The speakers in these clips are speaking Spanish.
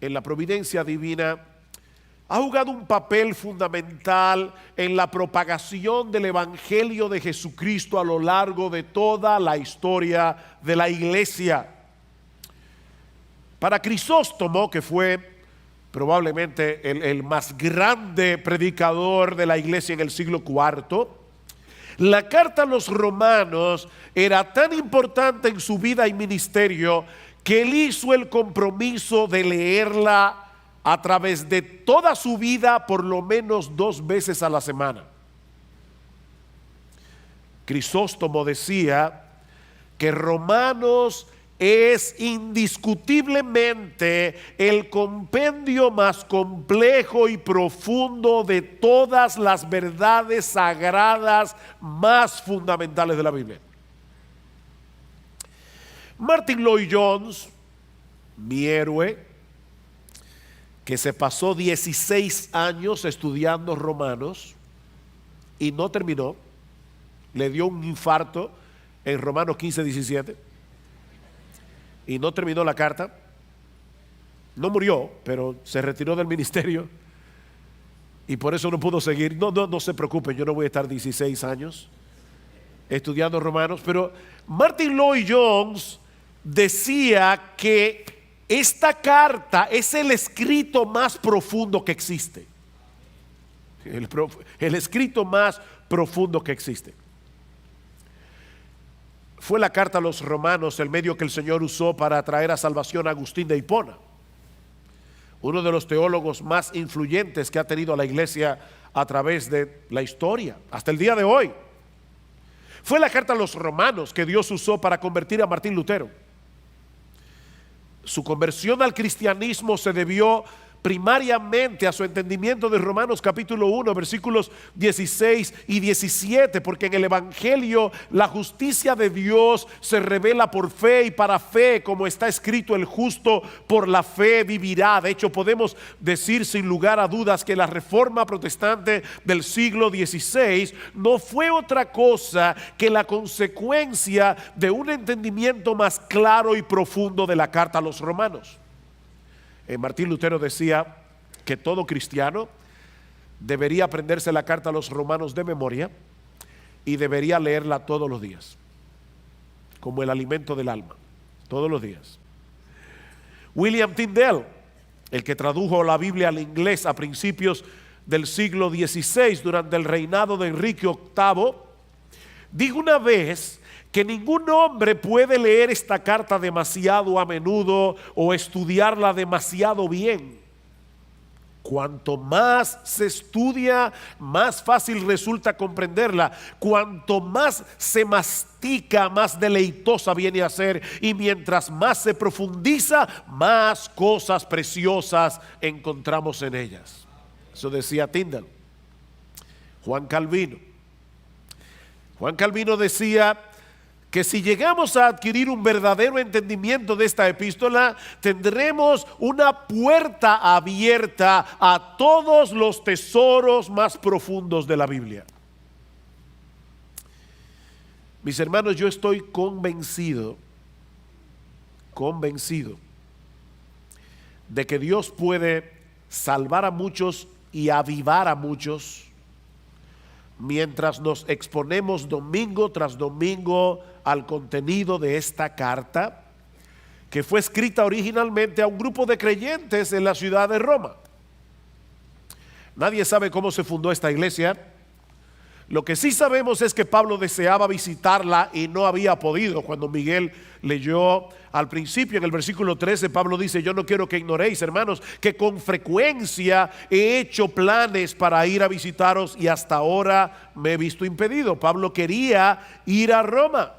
en la providencia divina, ha jugado un papel fundamental en la propagación del Evangelio de Jesucristo a lo largo de toda la historia de la iglesia. Para Crisóstomo, que fue probablemente el más grande predicador de la iglesia en el siglo IV, la carta a los romanos era tan importante en su vida y ministerio que él hizo el compromiso de leerla a través de toda su vida por lo menos 2 veces a la semana. Crisóstomo decía que Romanos es indiscutiblemente el compendio más complejo y profundo de todas las verdades sagradas más fundamentales de la Biblia. Martin Lloyd-Jones, mi héroe, que se pasó 16 años estudiando Romanos y no terminó, le dio un infarto en Romanos 15:17 y no terminó la carta. No murió, pero se retiró del ministerio y por eso no pudo seguir. No se preocupen, yo no voy a estar 16 años estudiando Romanos, pero Martin Lloyd-Jones decía que esta carta es el escrito más profundo que existe. El escrito más profundo que existe. Fue la carta a los romanos el medio que el Señor usó para traer a salvación a Agustín de Hipona, uno de los teólogos más influyentes que ha tenido la iglesia a través de la historia, hasta el día de hoy. Fue la carta a los romanos que Dios usó para convertir a Martín Lutero. Su conversión al cristianismo se debió primariamente a su entendimiento de Romanos capítulo 1, versículos 16 y 17, porque en el Evangelio la justicia de Dios se revela por fe y para fe, como está escrito: el justo por la fe vivirá. De hecho, podemos decir sin lugar a dudas que la reforma protestante del siglo XVI no fue otra cosa que la consecuencia de un entendimiento más claro y profundo de la carta a los romanos. Martín Lutero decía que todo cristiano debería aprenderse la carta a los romanos de memoria y debería leerla todos los días, como el alimento del alma, todos los días. William Tyndale, el que tradujo la Biblia al inglés a principios del siglo XVI durante el reinado de Enrique VIII, dijo una vez que ningún hombre puede leer esta carta demasiado a menudo o estudiarla demasiado bien. Cuanto más se estudia, más fácil resulta comprenderla. Cuanto más se mastica, más deleitosa viene a ser. Y mientras más se profundiza, más cosas preciosas encontramos en ellas. Eso decía Tyndale. Juan Calvino decía que si llegamos a adquirir un verdadero entendimiento de esta epístola, tendremos una puerta abierta a todos los tesoros más profundos de la Biblia. Mis hermanos, yo estoy convencido de que Dios puede salvar a muchos y avivar a muchos mientras nos exponemos domingo tras domingo al contenido de esta carta, que fue escrita originalmente a un grupo de creyentes en la ciudad de Roma. Nadie sabe cómo se fundó esta iglesia. Lo que sí sabemos es que Pablo deseaba visitarla y no había podido. Cuando Miguel leyó al principio en el versículo 13, Pablo dice: yo no quiero que ignoréis, hermanos, que con frecuencia he hecho planes para ir a visitaros y hasta ahora me he visto impedido. Pablo quería ir a Roma,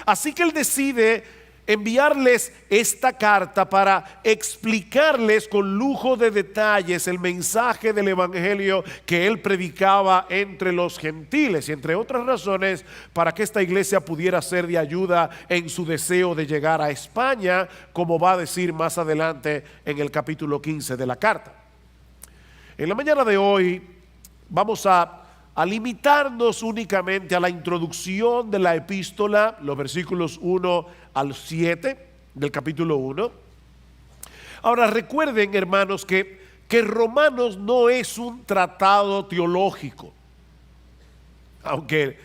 así que él decide enviarles esta carta para explicarles con lujo de detalles el mensaje del evangelio que él predicaba entre los gentiles, y entre otras razones para que esta iglesia pudiera ser de ayuda en su deseo de llegar a España, como va a decir más adelante en el capítulo 15 de la carta. En la mañana de hoy vamos a limitarnos únicamente a la introducción de la epístola, los versículos 1 al 7 del capítulo 1, Ahora recuerden, hermanos, que Romanos no es un tratado teológico, aunque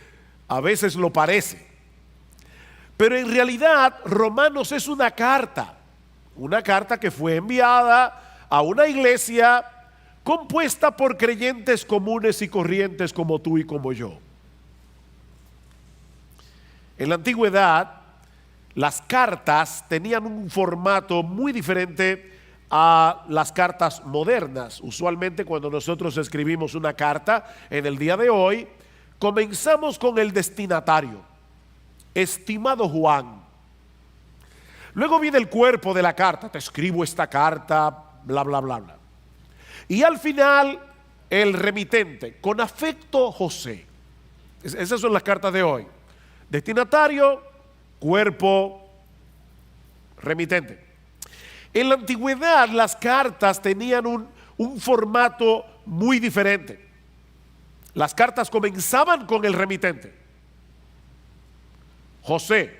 a veces lo parece. Pero en realidad Romanos es una carta que fue enviada a una iglesia compuesta por creyentes comunes y corrientes como tú y como yo. En la antigüedad, las cartas tenían un formato muy diferente a las cartas modernas. Usualmente cuando nosotros escribimos una carta en el día de hoy, comenzamos con el destinatario: estimado Juan. Luego viene el cuerpo de la carta: te escribo esta carta, bla, bla, bla, bla. Y al final, el remitente: con afecto, José. Esas son las cartas de hoy: destinatario, cuerpo, remitente. En la antigüedad las cartas tenían un formato muy diferente. Las cartas comenzaban con el remitente, José.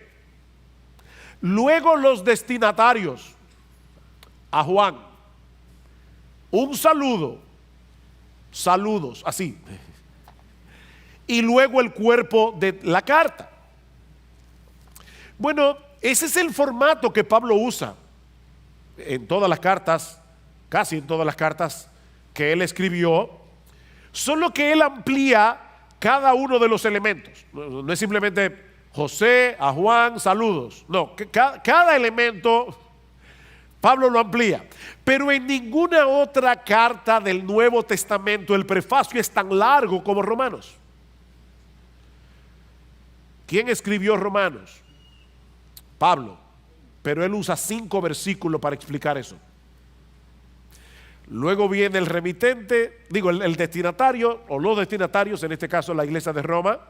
Luego los destinatarios, a Juan. Un saludo, saludos, así. Y luego el cuerpo de la carta. Bueno, ese es el formato que Pablo usa en todas las cartas, casi en todas las cartas que él escribió, solo que él amplía cada uno de los elementos. No es simplemente José, a Juan, saludos. No, cada elemento Pablo lo amplía. Pero en ninguna otra carta del Nuevo Testamento el prefacio es tan largo como Romanos. ¿Quién escribió Romanos? Pablo. Pero él usa 5 versículos para explicar eso. Luego viene el remitente, el destinatario o los destinatarios, en este caso la iglesia de Roma,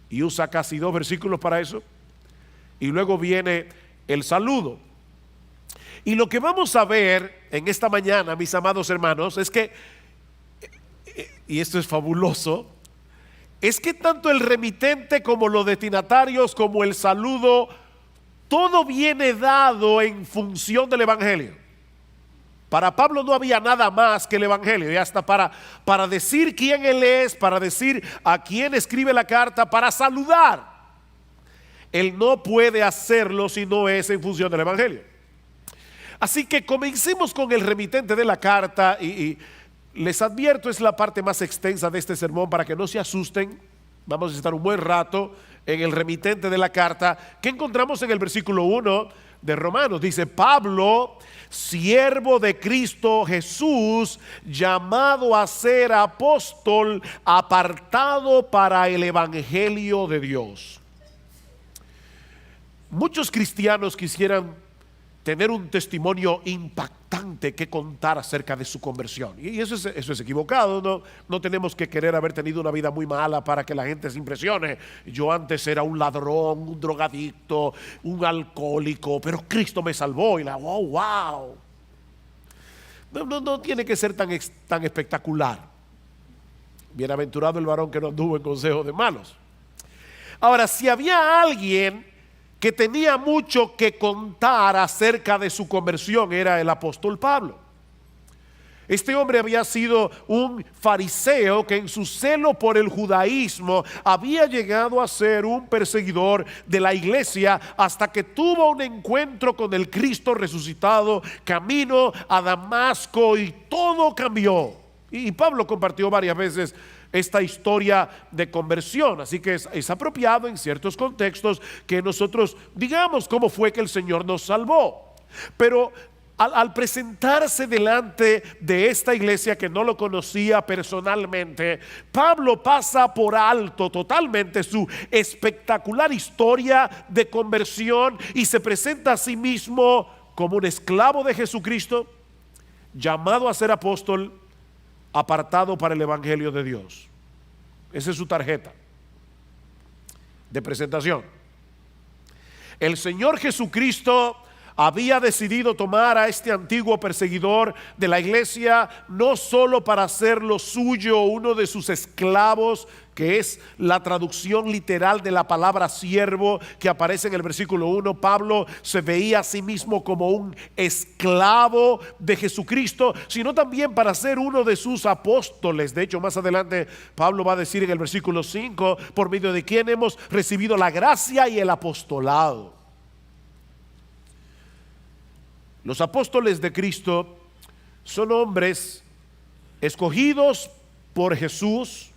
y usa casi 2 versículos para eso. Y luego viene el saludo. Y lo que vamos a ver en esta mañana, mis amados hermanos, es que, y esto es fabuloso, es que tanto el remitente como los destinatarios como el saludo, todo viene dado en función del evangelio. Para Pablo no había nada más que el evangelio, y hasta para decir quién él es, para decir a quién escribe la carta, para saludar, él no puede hacerlo si no es en función del evangelio. Así que comencemos con el remitente de la carta, y les advierto, es la parte más extensa de este sermón para que no se asusten. Vamos a estar un buen rato en el remitente de la carta, que encontramos en el versículo 1 de Romanos. Dice: Pablo, siervo de Cristo Jesús, llamado a ser apóstol, apartado para el evangelio de Dios. Muchos cristianos quisieran tener un testimonio impactante que contar acerca de su conversión, y eso es equivocado. No tenemos que querer haber tenido una vida muy mala para que la gente se impresione. Yo antes era un ladrón, un drogadicto, un alcohólico, pero Cristo me salvó, y wow. No tiene que ser tan espectacular. Bienaventurado el varón que no anduvo en consejo de malos. Ahora, si había alguien que tenía mucho que contar acerca de su conversión, era el apóstol Pablo. Este hombre había sido un fariseo que en su celo por el judaísmo había llegado a ser un perseguidor de la iglesia, hasta que tuvo un encuentro con el Cristo resucitado camino a Damasco, y todo cambió. Y Pablo compartió varias veces esta historia de conversión, así que es apropiado en ciertos contextos que nosotros digamos cómo fue que el Señor nos salvó. Pero al presentarse delante de esta iglesia que no lo conocía personalmente, Pablo pasa por alto totalmente su espectacular historia de conversión y se presenta a sí mismo como un esclavo de Jesucristo, llamado a ser apóstol, apartado para el evangelio de Dios. Esa es su tarjeta de presentación. El Señor Jesucristo había decidido tomar a este antiguo perseguidor de la iglesia no solo para hacerlo suyo, uno de sus esclavos, que es la traducción literal de la palabra siervo que aparece en el versículo 1. Pablo se veía a sí mismo como un esclavo de Jesucristo, sino también para ser uno de sus apóstoles. De hecho, más adelante Pablo va a decir en el versículo 5, por medio de quien hemos recibido la gracia y el apostolado. Los apóstoles de Cristo son hombres escogidos por Jesús,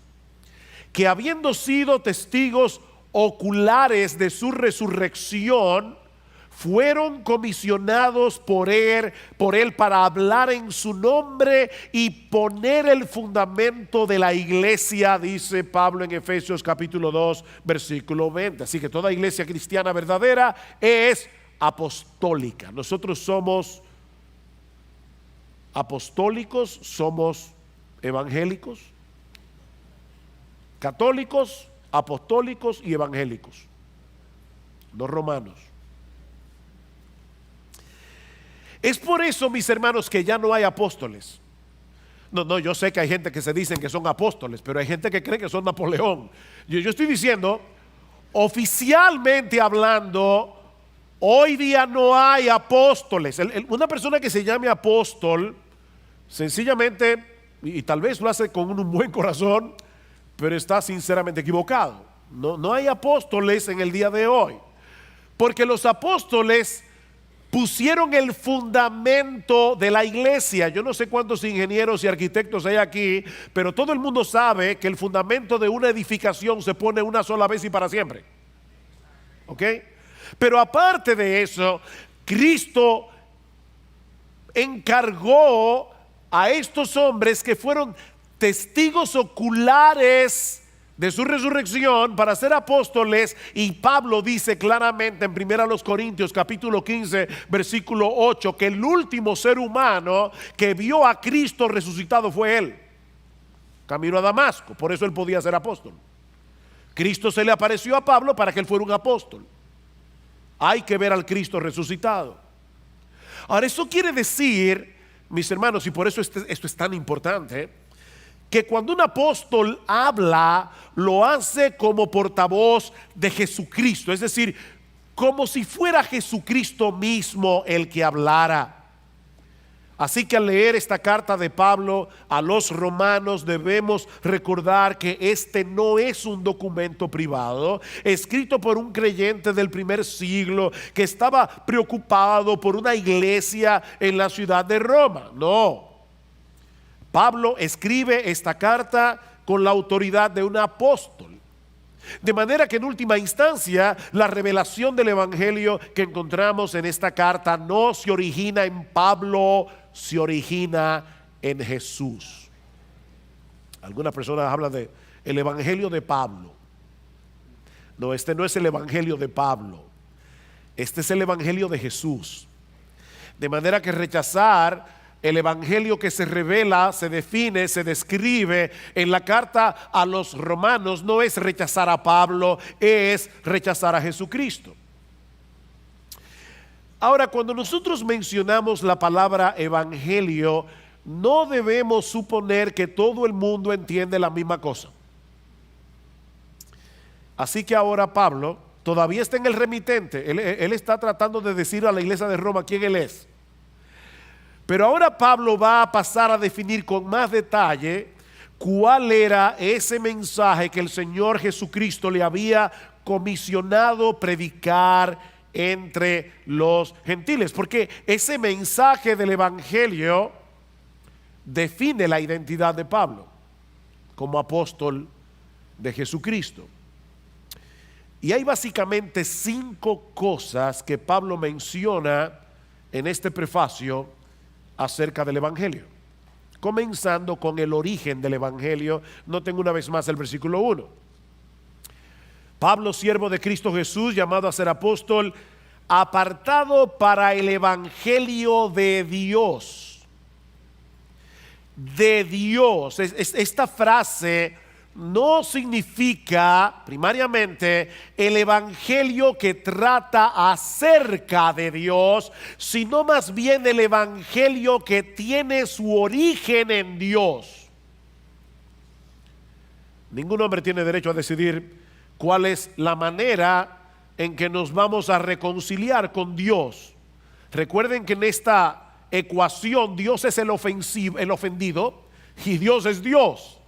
que habiendo sido testigos oculares de su resurrección, fueron comisionados por él para hablar en su nombre y poner el fundamento de la iglesia, dice Pablo en Efesios capítulo 2, versículo 20. Así que toda iglesia cristiana verdadera es apostólica. Nosotros somos apostólicos, somos evangélicos, católicos, apostólicos y evangélicos, no romanos. Es por eso, mis hermanos, que ya no hay apóstoles. No, yo sé que hay gente que se dicen que son apóstoles, pero hay gente que cree que son Napoleón. Yo estoy diciendo, oficialmente hablando, hoy día no hay apóstoles. Una persona que se llame apóstol, sencillamente, y tal vez lo hace con un buen corazón, pero está sinceramente equivocado. No hay apóstoles en el día de hoy, porque los apóstoles pusieron el fundamento de la iglesia. Yo no sé cuántos ingenieros y arquitectos hay aquí, pero todo el mundo sabe que el fundamento de una edificación se pone una sola vez y para siempre. ¿Ok? Pero aparte de eso, Cristo encargó a estos hombres que fueron testigos oculares de su resurrección para ser apóstoles, y Pablo dice claramente en 1 Corintios capítulo 15 versículo 8 que el último ser humano que vio a Cristo resucitado fue él, camino a Damasco. Por eso él podía ser apóstol. Cristo se le apareció a Pablo para que él fuera un apóstol. Hay que ver al Cristo resucitado. Ahora, eso quiere decir, mis hermanos, y por eso esto es tan importante, que cuando un apóstol habla, lo hace como portavoz de Jesucristo, es decir, como si fuera Jesucristo mismo el que hablara. Así que al leer esta carta de Pablo a los romanos, debemos recordar que este no es un documento privado escrito por un creyente del primer siglo que estaba preocupado por una iglesia en la ciudad de Roma. No. Pablo escribe esta carta con la autoridad de un apóstol. De manera que en última instancia la revelación del evangelio que encontramos en esta carta no se origina en Pablo, se origina en Jesús. Algunas personas hablan de el evangelio de Pablo. No, este no es el evangelio de Pablo. Este es el evangelio de Jesús. De manera que rechazar el evangelio que se revela, se define, se describe en la carta a los romanos no es rechazar a Pablo, es rechazar a Jesucristo. Ahora, cuando nosotros mencionamos la palabra evangelio, no debemos suponer que todo el mundo entiende la misma cosa. Así que ahora Pablo todavía está en el remitente. Él está tratando de decir a la iglesia de Roma quién él es. Pero ahora Pablo va a pasar a definir con más detalle cuál era ese mensaje que el Señor Jesucristo le había comisionado predicar entre los gentiles, porque ese mensaje del evangelio define la identidad de Pablo como apóstol de Jesucristo. Y hay básicamente 5 cosas que Pablo menciona en este prefacio acerca del evangelio, comenzando con el origen del evangelio. Noten una vez más el versículo 1. Pablo, siervo de Cristo Jesús, llamado a ser apóstol, apartado para el evangelio de Dios. De Dios. Esta frase no significa primariamente el evangelio que trata acerca de Dios, sino más bien el evangelio que tiene su origen en Dios. Ningún hombre tiene derecho a decidir cuál es la manera en que nos vamos a reconciliar con Dios. Recuerden que en esta ecuación Dios es el ofendido y Dios es Dios.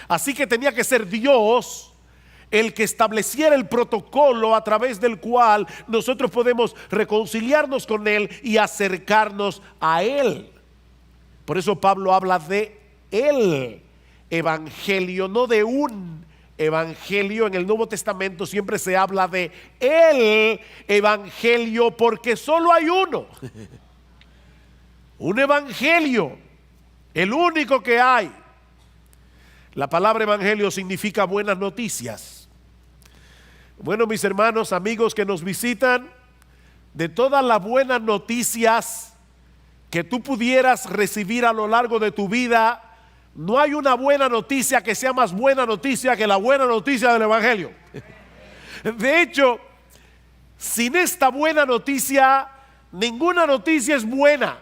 Así que tenía que ser Dios el que estableciera el protocolo a través del cual nosotros podemos reconciliarnos con Él y acercarnos a Él. Por eso Pablo habla de el evangelio, no de un evangelio. En el Nuevo Testamento siempre se habla de el evangelio porque solo hay uno. Un evangelio, el único que hay. La palabra evangelio significa buenas noticias. Bueno, mis hermanos, amigos que nos visitan, de todas las buenas noticias que tú pudieras recibir a lo largo de tu vida, no hay una buena noticia que sea más buena noticia que la buena noticia del evangelio. De hecho, sin esta buena noticia, ninguna noticia es buena.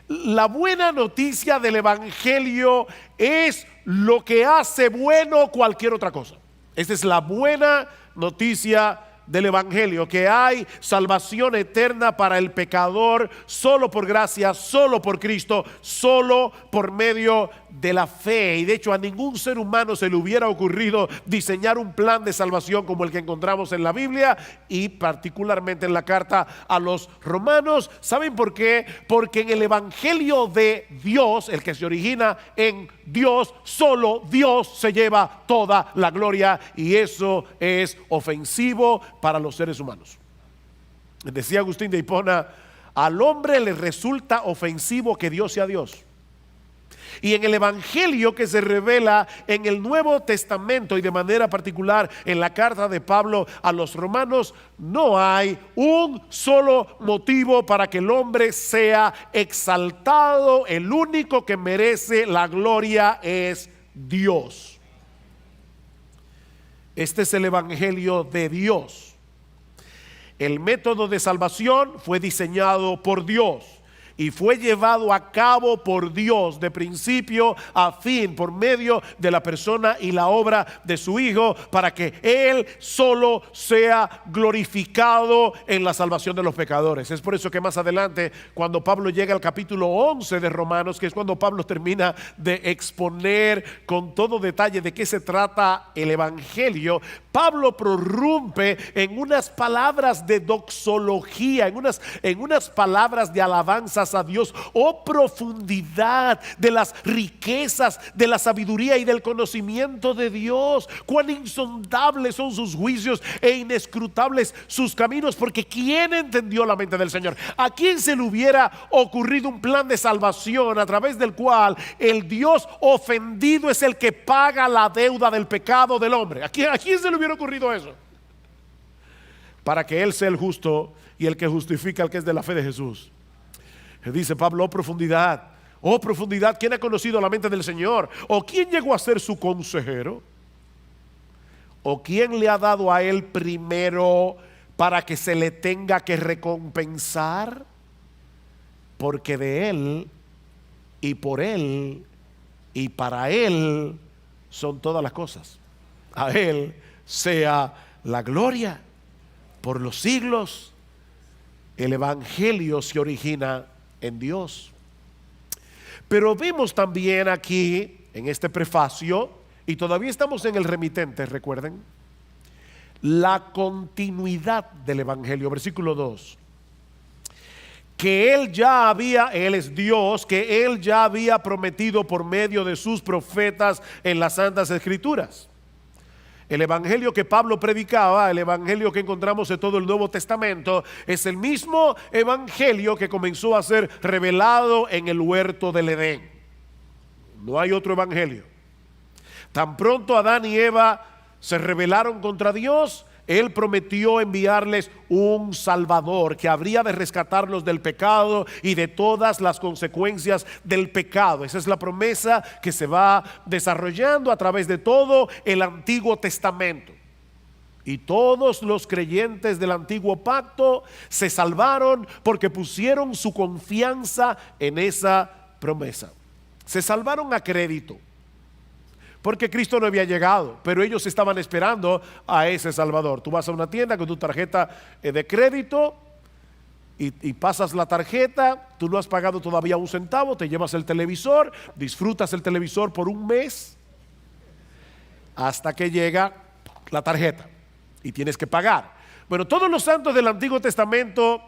La buena noticia del evangelio es lo que hace bueno cualquier otra cosa. Esta es la buena noticia del evangelio, que hay salvación eterna para el pecador solo por gracia, solo por Cristo, solo por medio de la fe. Y de hecho a ningún ser humano se le hubiera ocurrido diseñar un plan de salvación como el que encontramos en la Biblia y particularmente en la carta a los romanos. ¿Saben por qué? Porque en el evangelio de Dios, el que se origina en Dios, solo Dios se lleva toda la gloria, y eso es ofensivo para los seres humanos. Decía Agustín de Hipona: al hombre le resulta ofensivo que Dios sea Dios. Y en el evangelio que se revela en el Nuevo Testamento, y de manera particular en la carta de Pablo a los romanos, no hay un solo motivo para que el hombre sea exaltado. El único que merece la gloria es Dios. Este es el evangelio de Dios. El método de salvación fue diseñado por Dios y fue llevado a cabo por Dios de principio a fin por medio de la persona y la obra de su Hijo, para que Él solo sea glorificado en la salvación de los pecadores. Es por eso que más adelante, cuando Pablo llega al capítulo 11 de Romanos, que es cuando Pablo termina de exponer con todo detalle de qué se trata el evangelio, Pablo prorrumpe en unas palabras de doxología, en unas palabras de alabanzas a Dios. Oh profundidad de las riquezas de la sabiduría y del conocimiento de Dios, cuán insondables son sus juicios e inescrutables sus caminos. Porque ¿quién entendió la mente del Señor? ¿A quién se le hubiera ocurrido un plan de salvación a través del cual el Dios ofendido es el que paga la deuda del pecado del hombre? ¿A quién se le hubiera ocurrido eso? Para que Él sea el justo y el que justifica al que es de la fe de Jesús. Dice Pablo: oh profundidad, ¿quién ha conocido la mente del Señor? ¿O quién llegó a ser su consejero? ¿O quién le ha dado a Él primero para que se le tenga que recompensar? Porque de Él y por Él y para Él son todas las cosas. A Él sea la gloria por los siglos. El evangelio se origina en Dios. Pero vemos también aquí en este prefacio, y todavía estamos en el remitente, recuerden, la continuidad del evangelio. Versículo 2: que Él es Dios, que Él ya había prometido por medio de sus profetas en las Santas Escrituras. El evangelio que Pablo predicaba, el evangelio que encontramos en todo el Nuevo Testamento, es el mismo evangelio que comenzó a ser revelado en el huerto del Edén. No hay otro evangelio. Tan pronto Adán y Eva se rebelaron contra Dios, Él prometió enviarles un Salvador que habría de rescatarlos del pecado y de todas las consecuencias del pecado. Esa es la promesa que se va desarrollando a través de todo el Antiguo Testamento. Y todos los creyentes del antiguo pacto se salvaron porque pusieron su confianza en esa promesa. Se salvaron a crédito, porque Cristo no había llegado, pero ellos estaban esperando a ese Salvador. Tú vas a una tienda con tu tarjeta de crédito y pasas la tarjeta, tú no has pagado todavía un centavo, te llevas el televisor, disfrutas el televisor por un mes, hasta que llega la tarjeta y tienes que pagar. Bueno, todos los santos del Antiguo Testamento,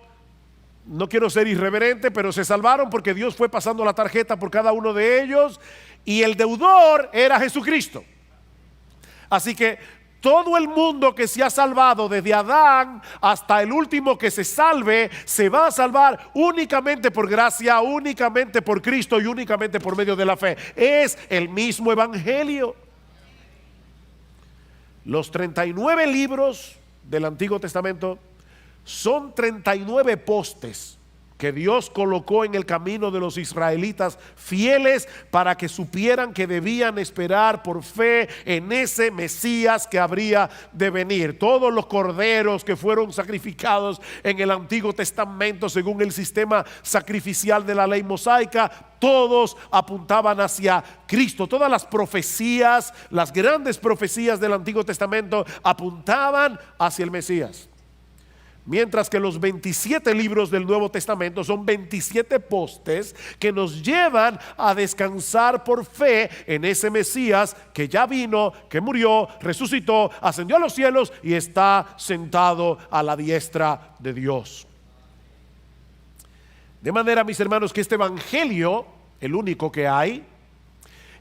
no quiero ser irreverente, pero se salvaron porque Dios fue pasando la tarjeta por cada uno de ellos y el deudor era Jesucristo. Así que todo el mundo que se ha salvado desde Adán hasta el último que se salve, se va a salvar únicamente por gracia, únicamente por Cristo y únicamente por medio de la fe. Es el mismo evangelio. Los 39 libros del Antiguo Testamento son 39 postes que Dios colocó en el camino de los israelitas fieles para que supieran que debían esperar por fe en ese Mesías que habría de venir. Todos los corderos que fueron sacrificados en el Antiguo Testamento según el sistema sacrificial de la ley mosaica, todos apuntaban hacia Cristo. Todas las profecías, las grandes profecías del Antiguo Testamento apuntaban hacia el Mesías. Mientras que los 27 libros del Nuevo Testamento son 27 postes que nos llevan a descansar por fe en ese Mesías que ya vino, que murió, resucitó, ascendió a los cielos y está sentado a la diestra de Dios. De manera, mis hermanos, que este evangelio, el único que hay,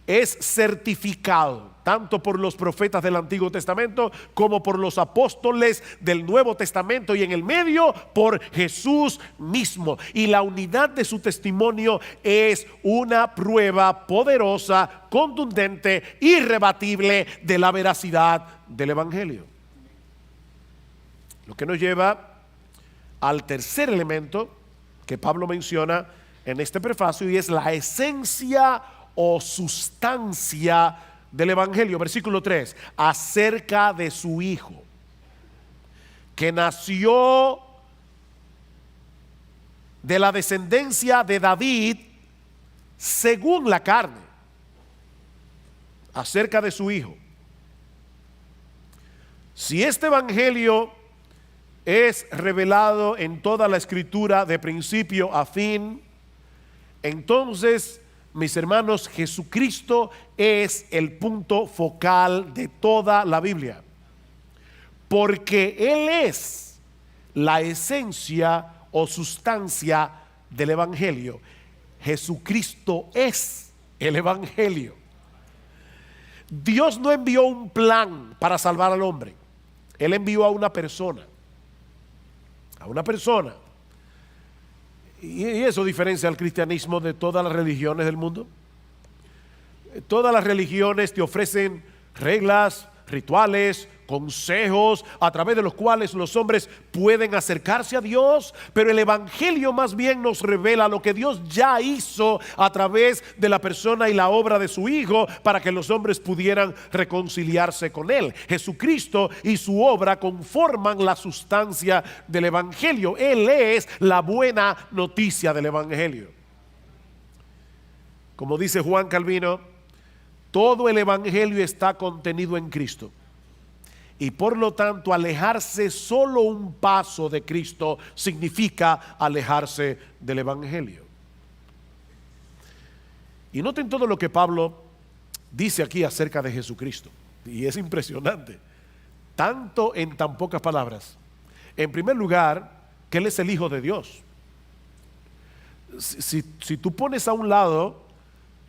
es certificado tanto por los profetas del Antiguo Testamento como por los apóstoles del Nuevo Testamento, y en el medio por Jesús mismo. Y la unidad de su testimonio es una prueba poderosa, contundente, irrebatible de la veracidad del evangelio. Lo que nos lleva al tercer elemento que Pablo menciona en este prefacio, y es la esencia o sustancia del evangelio. Versículo 3, acerca de su Hijo, que nació de la descendencia de David según la carne. Acerca de su Hijo. Si este evangelio es revelado en toda la escritura de principio a fin, entonces, mis hermanos, Jesucristo es el punto focal de toda la Biblia, porque Él es la esencia o sustancia del evangelio. Jesucristo es el evangelio. Dios no envió un plan para salvar al hombre. Él envió a una persona. A una persona. Y eso diferencia al cristianismo de todas las religiones del mundo. Todas las religiones te ofrecen reglas, rituales, consejos a través de los cuales los hombres pueden acercarse a Dios, pero el evangelio más bien nos revela lo que Dios ya hizo a través de la persona y la obra de su Hijo para que los hombres pudieran reconciliarse con Él. Jesucristo y su obra conforman la sustancia del evangelio. Él es la buena noticia del evangelio. Como dice Juan Calvino, todo el evangelio está contenido en Cristo. Y por lo tanto, alejarse solo un paso de Cristo significa alejarse del evangelio. Y noten todo lo que Pablo dice aquí acerca de Jesucristo. Y es impresionante, tanto en tan pocas palabras. En primer lugar, que Él es el Hijo de Dios. Si tú pones a un lado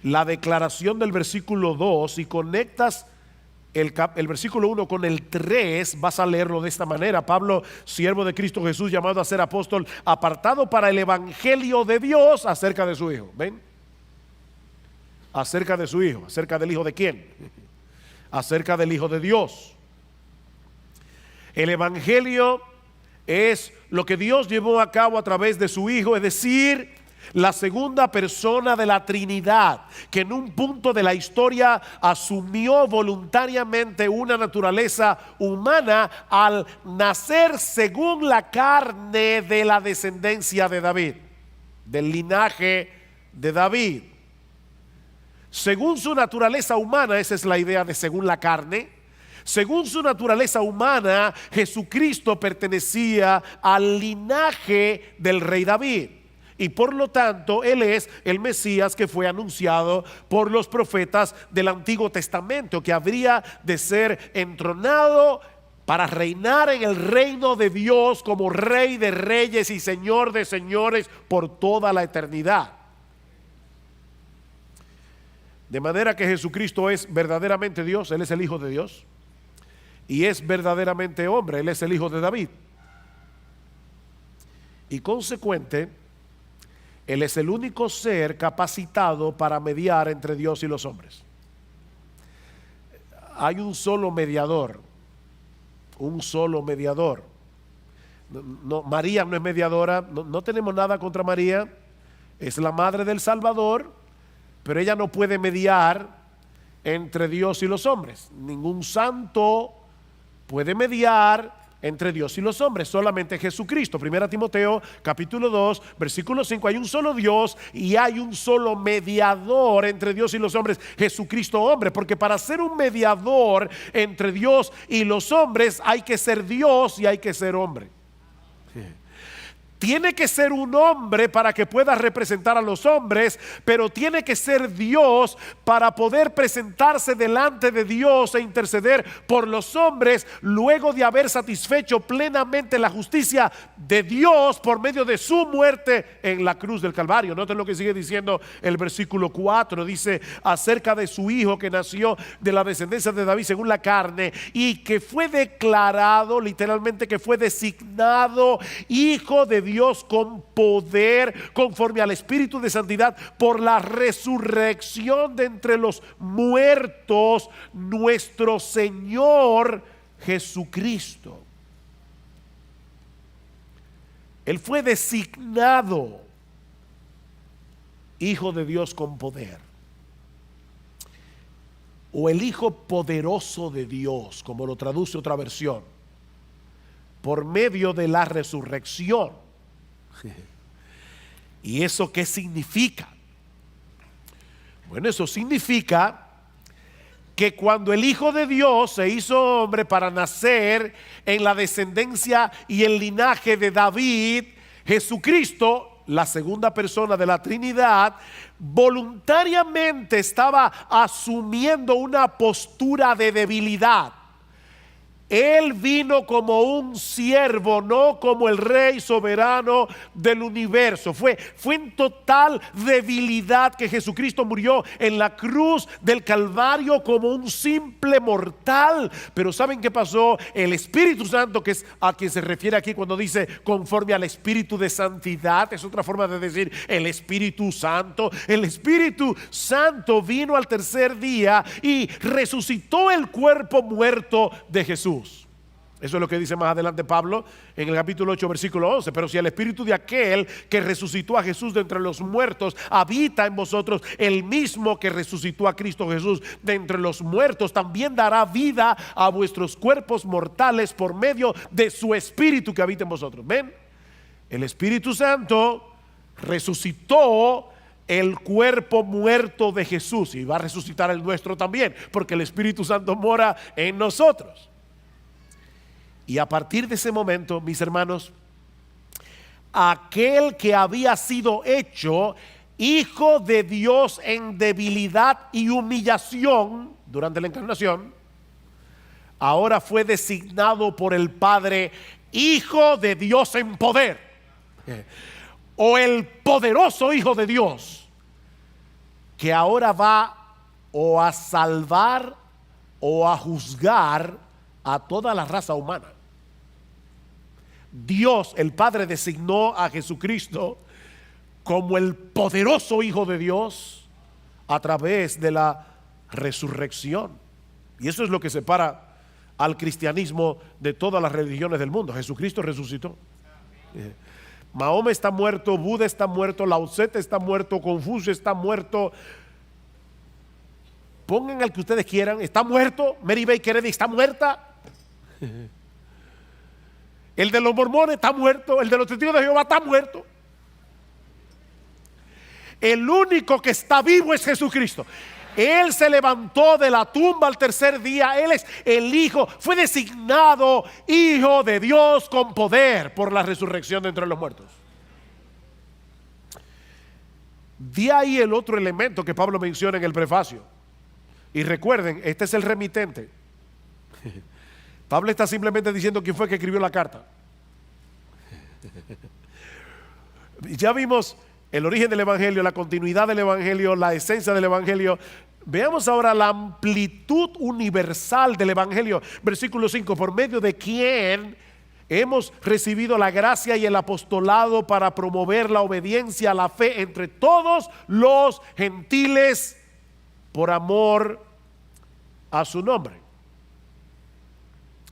la declaración del versículo 2 y conectas el versículo 1 con el 3, vas a leerlo de esta manera: Pablo, siervo de Cristo Jesús, llamado a ser apóstol, apartado para el evangelio de Dios, acerca de su Hijo. ¿Ven? Acerca de su Hijo. ¿Acerca del Hijo de quién? Acerca del Hijo de Dios. El Evangelio es lo que Dios llevó a cabo a través de su Hijo, es decir, la segunda persona de la Trinidad, que en un punto de la historia asumió voluntariamente una naturaleza humana al nacer según la carne de la descendencia de David, del linaje de David. Según su naturaleza humana, esa es la idea de según la carne. Según su naturaleza humana, Jesucristo pertenecía al linaje del rey David. Y por lo tanto, Él es el Mesías que fue anunciado por los profetas del Antiguo Testamento, que habría de ser entronado para reinar en el reino de Dios como Rey de reyes y Señor de señores por toda la eternidad. De manera que Jesucristo es verdaderamente Dios, Él es el Hijo de Dios, y es verdaderamente hombre, Él es el Hijo de David. Y consecuente, Él es el único ser capacitado para mediar entre Dios y los hombres. Hay un solo mediador, un solo mediador. No, María no es mediadora, no tenemos nada contra María, es la madre del Salvador, pero ella no puede mediar entre Dios y los hombres. Ningún santo puede mediar entre Dios y los hombres, solamente Jesucristo. 1 Timoteo capítulo 2 versículo 5, hay un solo Dios y hay un solo mediador entre Dios y los hombres, Jesucristo hombre, porque para ser un mediador entre Dios y los hombres hay que ser Dios y hay que ser hombre. Tiene que ser un hombre para que pueda representar a los hombres, pero tiene que ser Dios para poder presentarse delante de Dios e interceder por los hombres luego de haber satisfecho plenamente la justicia de Dios por medio de su muerte en la cruz del Calvario. Noten lo que sigue diciendo el versículo 4, dice acerca de su Hijo que nació de la descendencia de David según la carne y que fue declarado, literalmente que fue designado Hijo de Dios con poder, conforme al Espíritu de santidad, por la resurrección de entre los muertos, nuestro Señor Jesucristo. Él fue designado Hijo de Dios con poder, o el Hijo poderoso de Dios, como lo traduce otra versión, por medio de la resurrección. ¿Y eso qué significa? Bueno, eso significa que cuando el Hijo de Dios se hizo hombre para nacer en la descendencia y el linaje de David, Jesucristo, la segunda persona de la Trinidad, voluntariamente estaba asumiendo una postura de debilidad. Él vino como un siervo, no como el rey soberano del universo. Fue en total debilidad que Jesucristo murió en la cruz del Calvario como un simple mortal. Pero ¿saben qué pasó? El Espíritu Santo, que es a quien se refiere aquí cuando dice conforme al Espíritu de santidad, es otra forma de decir el Espíritu Santo. El Espíritu Santo vino al tercer día y resucitó el cuerpo muerto de Jesús. Eso es lo que dice más adelante Pablo en el capítulo 8 versículo 11. Pero si el espíritu de aquel que resucitó a Jesús de entre los muertos habita en vosotros, el mismo que resucitó a Cristo Jesús de entre los muertos también dará vida a vuestros cuerpos mortales por medio de su espíritu que habita en vosotros. ¿Ven? El Espíritu Santo resucitó el cuerpo muerto de Jesús y va a resucitar el nuestro también, porque el Espíritu Santo mora en nosotros. Y a partir de ese momento, mis hermanos, aquel que había sido hecho Hijo de Dios en debilidad y humillación durante la encarnación, ahora fue designado por el Padre Hijo de Dios en poder, o el poderoso Hijo de Dios, que ahora va o a salvar o a juzgar a toda la raza humana. Dios, el Padre, designó a Jesucristo como el poderoso Hijo de Dios a través de la resurrección. Y eso es lo que separa al cristianismo de todas las religiones del mundo. Jesucristo resucitó. Mahoma está muerto, Buda está muerto, Lao Tse está muerto, Confucio está muerto. Pongan al que ustedes quieran, está muerto. Mary Baker Eddy está muerta. El de los mormones está muerto, el de los testigos de Jehová está muerto. El único que está vivo es Jesucristo. Él se levantó de la tumba al tercer día. Él es el Hijo, fue designado Hijo de Dios con poder por la resurrección de entre los muertos. De ahí el otro elemento que Pablo menciona en el prefacio. Y recuerden, este es el remitente. Pablo está simplemente diciendo quién fue que escribió la carta. Ya vimos el origen del Evangelio, la continuidad del Evangelio, la esencia del Evangelio. Veamos ahora la amplitud universal del Evangelio. Versículo 5, por medio de quien hemos recibido la gracia y el apostolado para promover la obediencia a la fe entre todos los gentiles por amor a su nombre.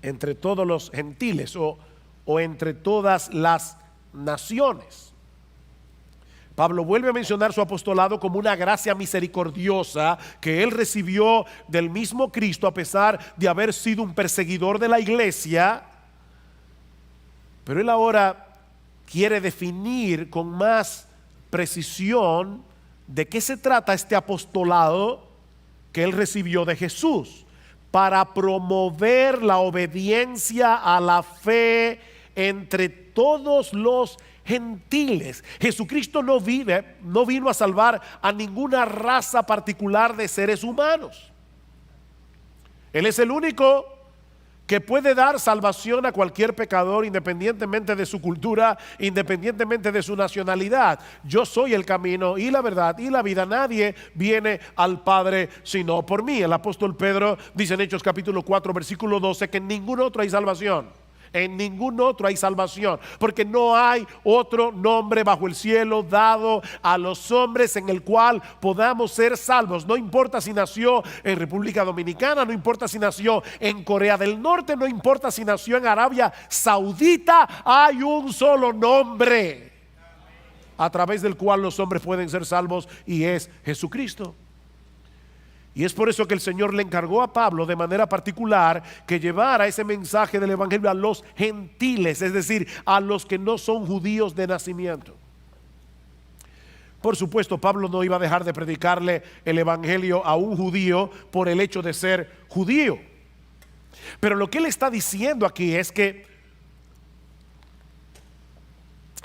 Entre todos los gentiles o entre todas las naciones. Pablo vuelve a mencionar su apostolado como una gracia misericordiosa que él recibió del mismo Cristo a pesar de haber sido un perseguidor de la iglesia. Pero él ahora quiere definir con más precisión de qué se trata este apostolado que él recibió de Jesús para promover la obediencia a la fe entre todos los gentiles. Jesucristo no vino a salvar a ninguna raza particular de seres humanos. Él es el único que puede dar salvación a cualquier pecador independientemente de su cultura, independientemente de su nacionalidad. Yo soy el camino y la verdad y la vida. Nadie viene al Padre sino por mí. El apóstol Pedro dice en Hechos capítulo 4 versículo 12 que en ningún otro hay salvación. En ningún otro hay salvación, porque no hay otro nombre bajo el cielo dado a los hombres en el cual podamos ser salvos. No importa si nació en República Dominicana, no importa si nació en Corea del Norte, no importa si nació en Arabia Saudita, hay un solo nombre a través del cual los hombres pueden ser salvos, y es Jesucristo. Y es por eso que el Señor le encargó a Pablo de manera particular que llevara ese mensaje del Evangelio a los gentiles, es decir, a los que no son judíos de nacimiento. Por supuesto, Pablo no iba a dejar de predicarle el Evangelio a un judío por el hecho de ser judío. Pero lo que él está diciendo aquí es que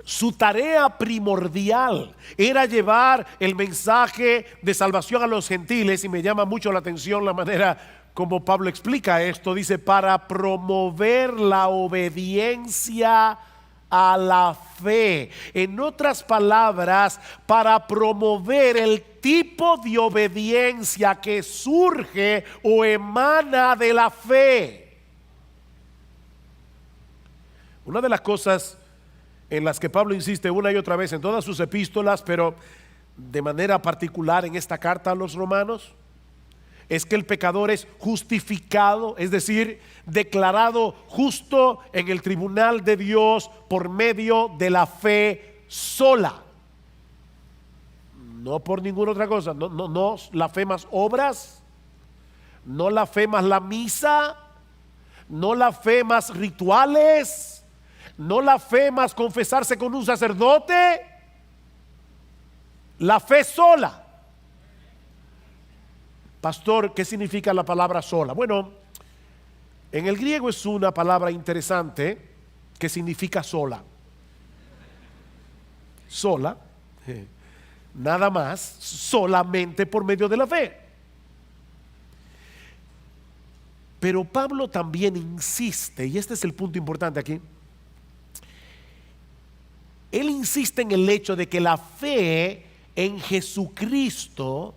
su tarea primordial era llevar el mensaje de salvación a los gentiles, y me llama mucho la atención la manera como Pablo explica esto. Dice, para promover la obediencia a la fe. En otras palabras, para promover el tipo de obediencia que surge o emana de la fe. Una de las cosas en las que Pablo insiste una y otra vez en todas sus epístolas, pero de manera particular en esta carta a los romanos, es que el pecador es justificado, es decir, declarado justo en el tribunal de Dios por medio de la fe sola. No por ninguna otra cosa, no la fe más obras, no la fe más la misa, no la fe más rituales, no la fe más confesarse con un sacerdote, la fe sola. Pastor, ¿qué significa la palabra sola? Bueno, en el griego es una palabra interesante que significa sola. Sola, nada más, solamente por medio de la fe. Pero Pablo también insiste, y este es el punto importante aquí. Él insiste en el hecho de que la fe en Jesucristo,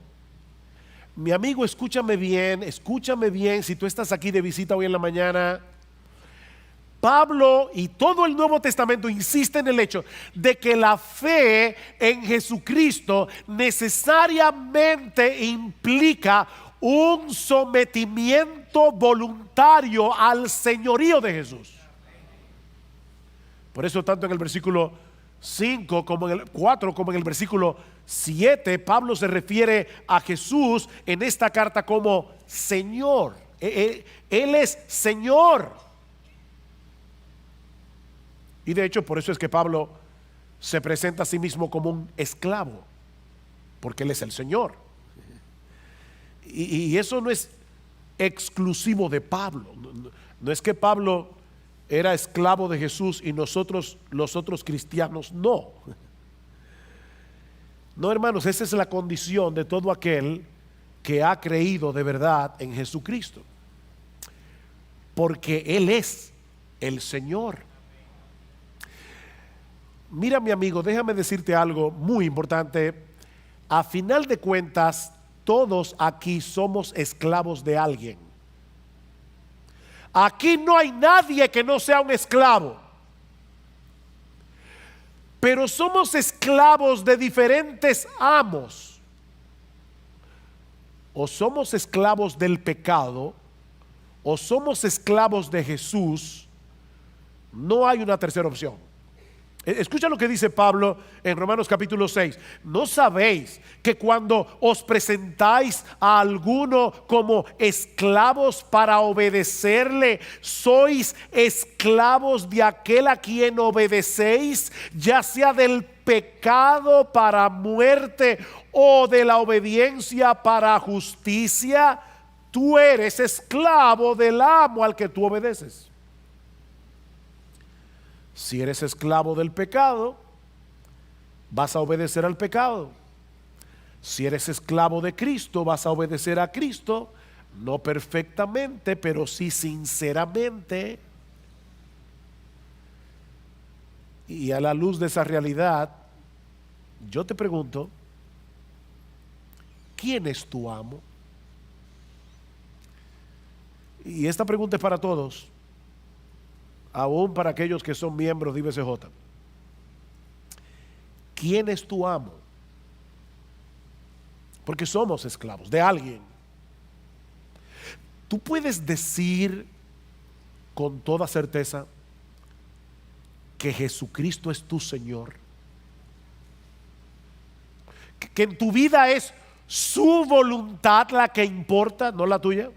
mi amigo, escúchame bien, si tú estás aquí de visita hoy en la mañana, Pablo y todo el Nuevo Testamento insiste en el hecho de que la fe en Jesucristo necesariamente implica un sometimiento voluntario al señorío de Jesús. Por eso tanto en el versículo 5 como en el 4 como en el versículo 7 Pablo se refiere a Jesús en esta carta como Señor. Él es Señor. Y de hecho por eso es que Pablo se presenta a sí mismo como un esclavo, porque Él es el Señor. Y eso no es exclusivo de Pablo. No es que Pablo era esclavo de Jesús y nosotros los otros cristianos no. No, hermanos, esa es la condición de todo aquel que ha creído de verdad en Jesucristo, porque Él es el Señor. Mira, mi amigo, déjame decirte algo muy importante. A final de cuentas, todos aquí somos esclavos de alguien. Aquí no hay nadie que no sea un esclavo, pero somos esclavos de diferentes amos. O somos esclavos del pecado, o somos esclavos de Jesús. No hay una tercera opción. Escucha lo que dice Pablo en Romanos capítulo 6. ¿No sabéis que cuando os presentáis a alguno como esclavos para obedecerle, sois esclavos de aquel a quien obedecéis, ya sea del pecado para muerte o de la obediencia para justicia? Tú eres esclavo del amo al que tú obedeces. Si eres esclavo del pecado, vas a obedecer al pecado. Si eres esclavo de Cristo, vas a obedecer a Cristo, no perfectamente, pero sí sinceramente. Y a la luz de esa realidad, yo te pregunto, ¿quién es tu amo? Y esta pregunta es para todos, aún para aquellos que son miembros de IBCJ. ¿Quién es tu amo? Porque somos esclavos de alguien. Tú puedes decir con toda certeza que Jesucristo es tu Señor, que en tu vida es su voluntad la que importa, no la tuya.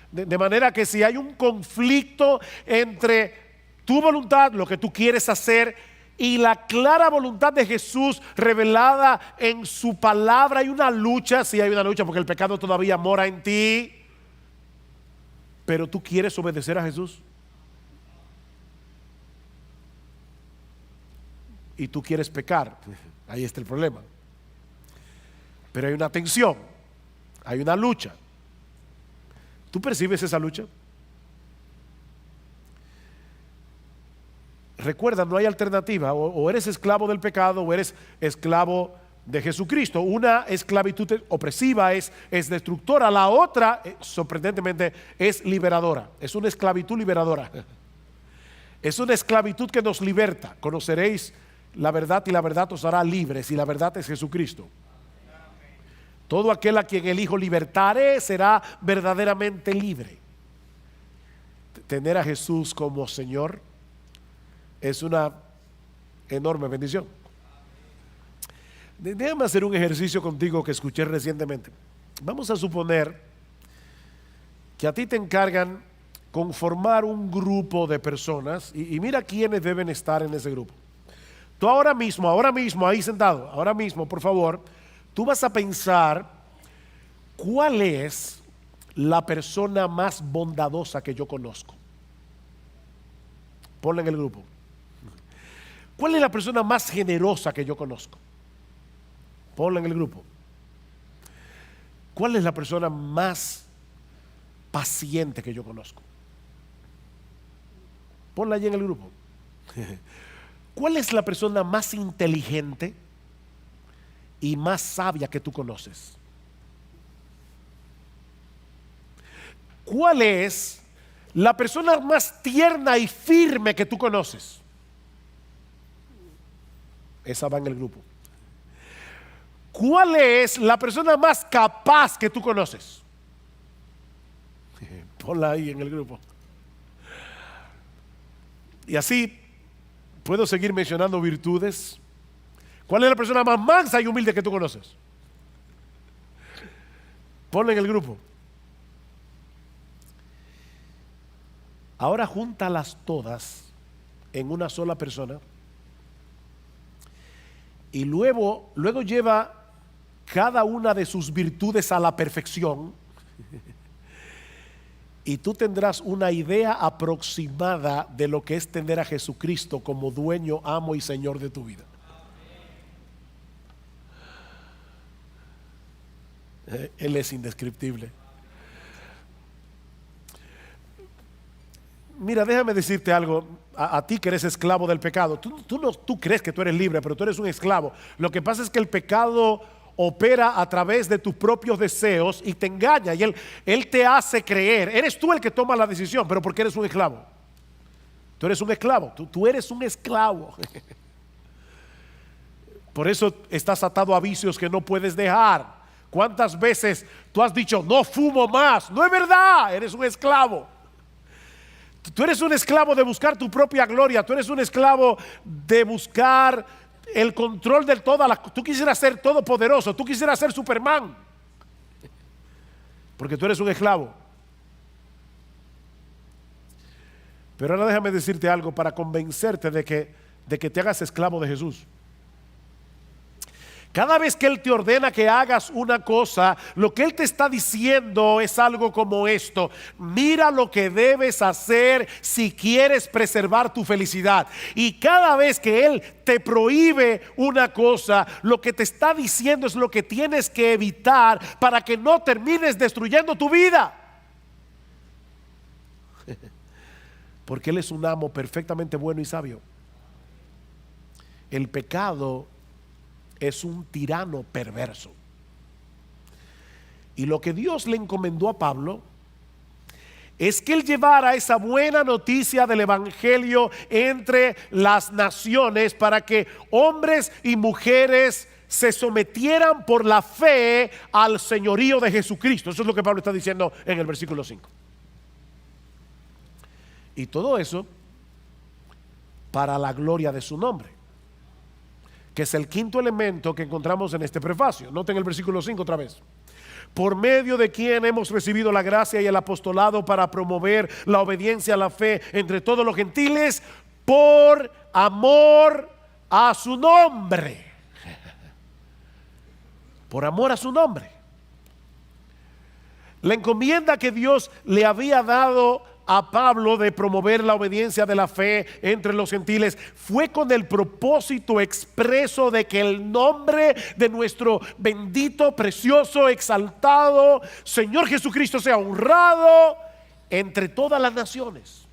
De manera que si hay un conflicto entre tu voluntad, lo que tú quieres hacer, y la clara voluntad de Jesús revelada en su palabra, hay una lucha. Sí, hay una lucha porque el pecado todavía mora en ti, pero tú quieres obedecer a Jesús y tú quieres pecar. Ahí está el problema. Pero hay una tensión, hay una lucha. ¿Tú percibes esa lucha? Recuerda, no hay alternativa. O eres esclavo del pecado o eres esclavo de Jesucristo. Una esclavitud opresiva es destructora. La otra, sorprendentemente, es liberadora. Es una esclavitud liberadora. Es una esclavitud que nos liberta. Conoceréis la verdad y la verdad os hará libres, y la verdad es Jesucristo. Todo aquel a quien el Hijo libertare será verdaderamente libre. Tener a Jesús como Señor es una enorme bendición. Déjame hacer un ejercicio contigo que escuché recientemente. Vamos a suponer que a ti te encargan conformar un grupo de personas y mira quiénes deben estar en ese grupo. Tú ahora mismo, ahí sentado, ahora mismo, por favor, tú vas a pensar cuál es la persona más bondadosa que yo conozco. Ponla en el grupo. ¿Cuál es la persona más generosa que yo conozco? Ponla en el grupo. ¿Cuál es la persona más paciente que yo conozco? Ponla allí en el grupo. ¿Cuál es la persona más inteligente y más sabia que tú conoces? ¿Cuál es la persona más tierna y firme que tú conoces? Esa va en el grupo. ¿cuál es la persona más capaz que tú conoces? Ponla ahí en el grupo. Y así puedo seguir mencionando virtudes. ¿Cuál es la persona más mansa y humilde que tú conoces? Ponla en el grupo. Ahora júntalas todas en una sola persona y luego lleva cada una de sus virtudes a la perfección y tú tendrás una idea aproximada de lo que es tener a Jesucristo como dueño, amo y Señor de tu vida. Él es indescriptible. Mira, déjame decirte algo, a ti que eres esclavo del pecado. Tú crees que tú eres libre, pero tú eres un esclavo. Lo que pasa es que el pecado opera a través de tus propios deseos y te engaña y él te hace creer. Eres tú el que toma la decisión, pero porque eres un esclavo. Tú eres un esclavo, tú eres un esclavo. Por eso estás atado a vicios que no puedes dejar. ¿Cuántas veces tú has dicho, no fumo más? No es verdad, eres un esclavo. Tú eres un esclavo de buscar tu propia gloria. Tú eres un esclavo de buscar el control de todas las. Tú quisieras ser todopoderoso. Tú quisieras ser Superman. Porque tú eres un esclavo. Pero ahora déjame decirte algo para convencerte de que te hagas esclavo de Jesús. Cada vez que Él te ordena que hagas una cosa, lo que Él te está diciendo es algo como esto: mira lo que debes hacer si quieres preservar tu felicidad. Y cada vez que Él te prohíbe una cosa, lo que te está diciendo es lo que tienes que evitar para que no termines destruyendo tu vida. Porque Él es un amo perfectamente bueno y sabio. El pecado es un tirano perverso. Y lo que Dios le encomendó a Pablo es que él llevara esa buena noticia del evangelio entre las naciones para que hombres y mujeres se sometieran por la fe al señorío de Jesucristo. Eso es lo que Pablo está diciendo en el versículo 5. Y todo eso para la gloria de su nombre, que es el quinto elemento que encontramos en este prefacio. Noten el versículo 5 otra vez. Por medio de quien hemos recibido la gracia y el apostolado para promover la obediencia a la fe entre todos los gentiles, por amor a su nombre. Por amor a su nombre. La encomienda que Dios le había dado a Pablo de promover la obediencia de la fe entre los gentiles fue con el propósito expreso de que el nombre de nuestro bendito, precioso, exaltado Señor Jesucristo sea honrado entre todas las naciones.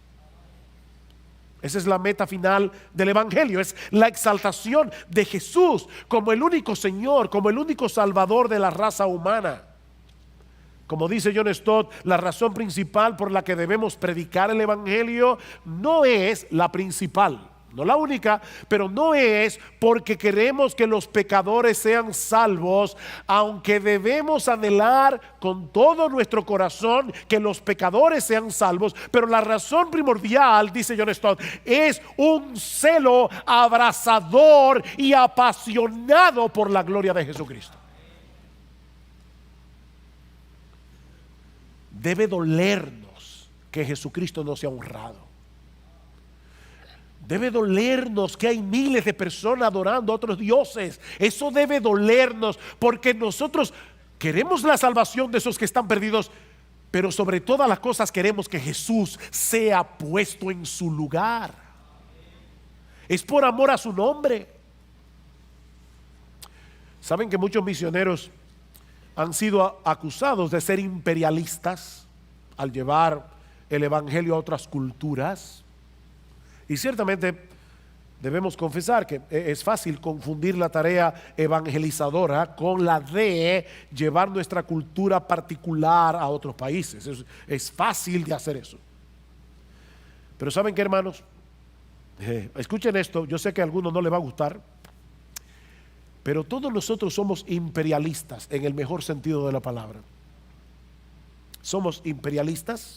Esa es la meta final del evangelio, es la exaltación de Jesús como el único Señor, como el único Salvador de la raza humana. Como dice John Stott, la razón principal por la que debemos predicar el evangelio no es la principal, no la única, pero no es porque queremos que los pecadores sean salvos, aunque debemos anhelar con todo nuestro corazón que los pecadores sean salvos. Pero la razón primordial, dice John Stott, es un celo abrasador y apasionado por la gloria de Jesucristo. Debe dolernos que Jesucristo no sea honrado. Debe dolernos que hay miles de personas adorando a otros dioses. Eso debe dolernos porque nosotros queremos la salvación de esos que están perdidos, pero sobre todas las cosas queremos que Jesús sea puesto en su lugar. Es por amor a su nombre. Saben que muchos misioneros han sido acusados de ser imperialistas al llevar el evangelio a otras culturas. Y ciertamente debemos confesar que es fácil confundir la tarea evangelizadora con la de llevar nuestra cultura particular a otros países. Es fácil de hacer eso. Pero ¿saben qué, hermanos? Escuchen esto, yo sé que a algunos no les va a gustar. Pero todos nosotros somos imperialistas en el mejor sentido de la palabra. Somos imperialistas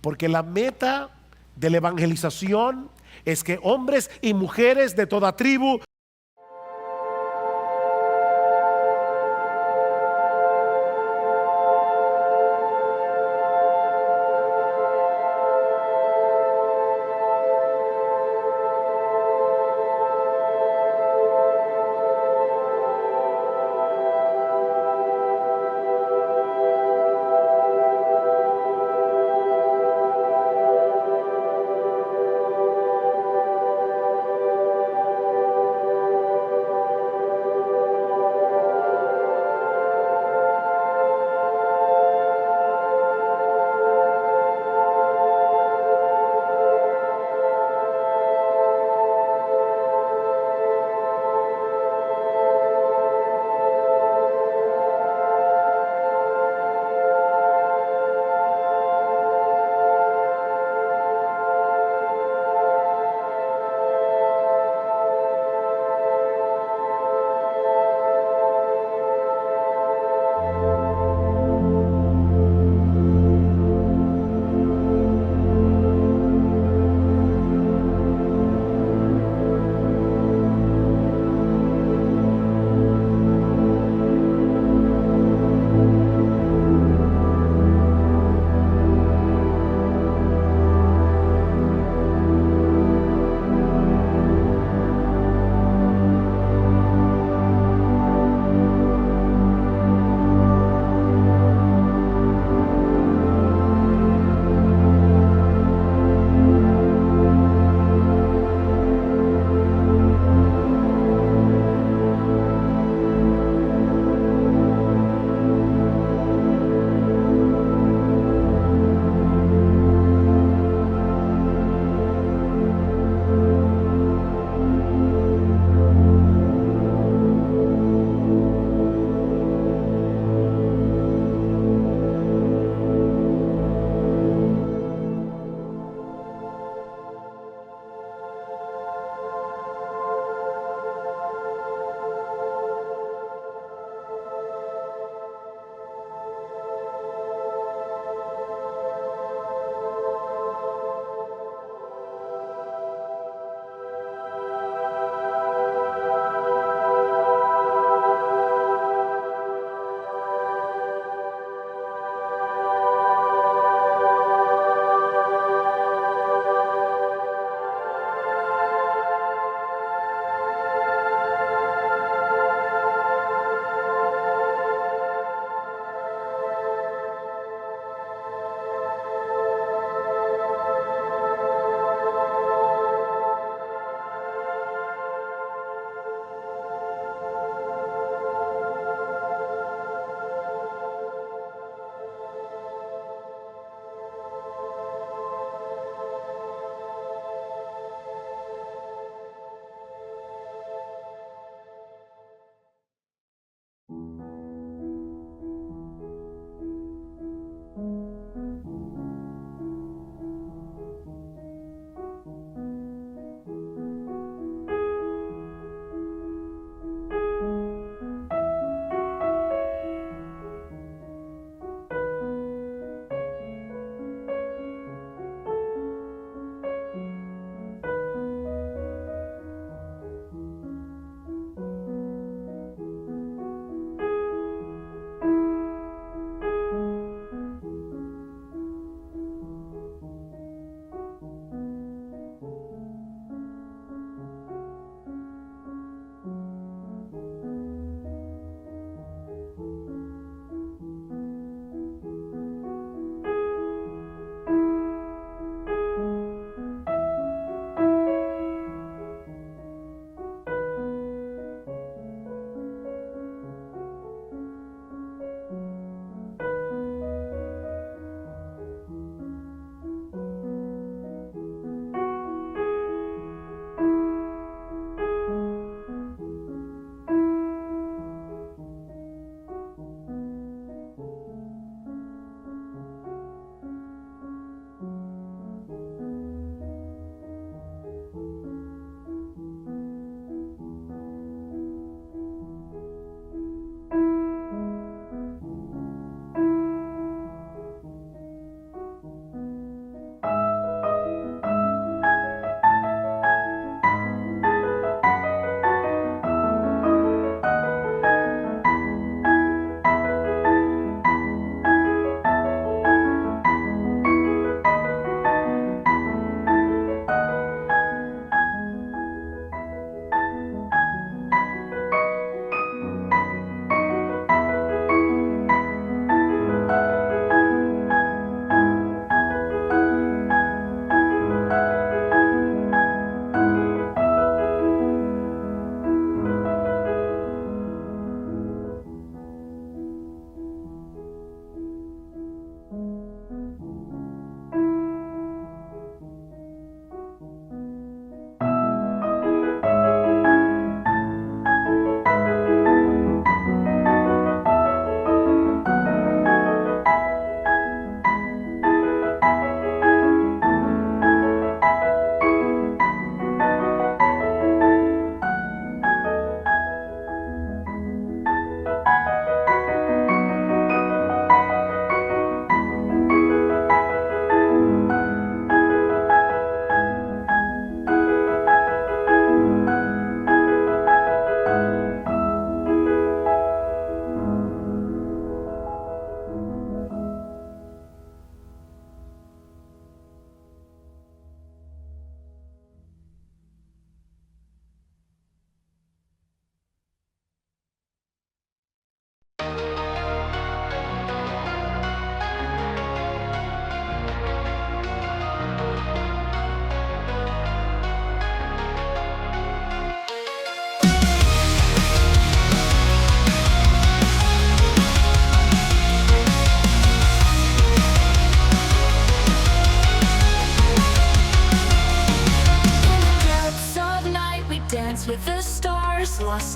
porque la meta de la evangelización es que hombres y mujeres de toda tribu,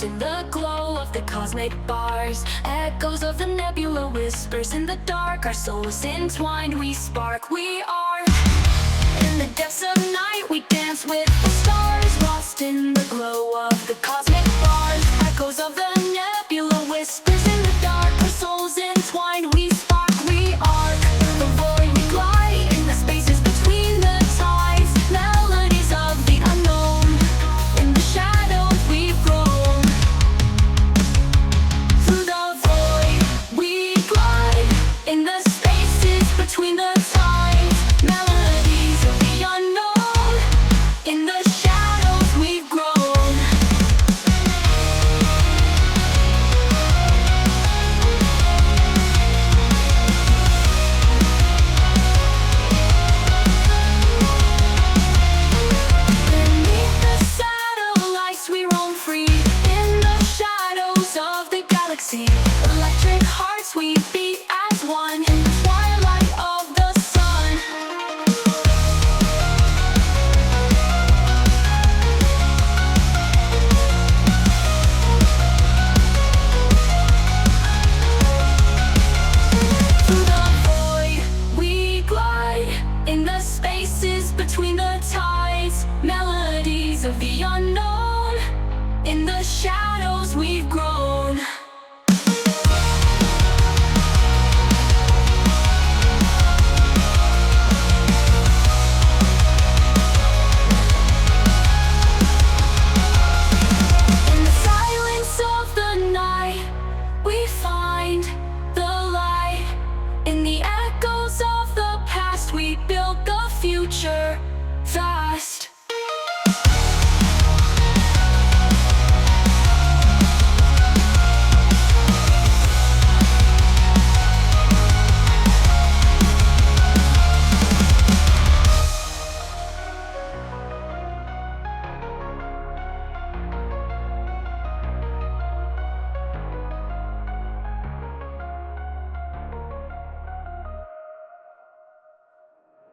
lost in the glow of the cosmic bars. Echoes of the nebula, whispers in the dark. Our souls entwined, we spark, we are. In the depths of night, we dance with the stars, lost in the glow of the cosmic bars. Echoes of the nebula, whispers in the dark. Our souls entwined, we spark, we arc. The void we glide in the spaces between the tides. Melodies of the unknown, in the shadows we've grown. Through the void we glide in the spaces between the tides. Melodies of the unknown, in the shadows we've grown. Beneath the satellites we roam free, in the shadows of the galaxy. Electric hearts we beat.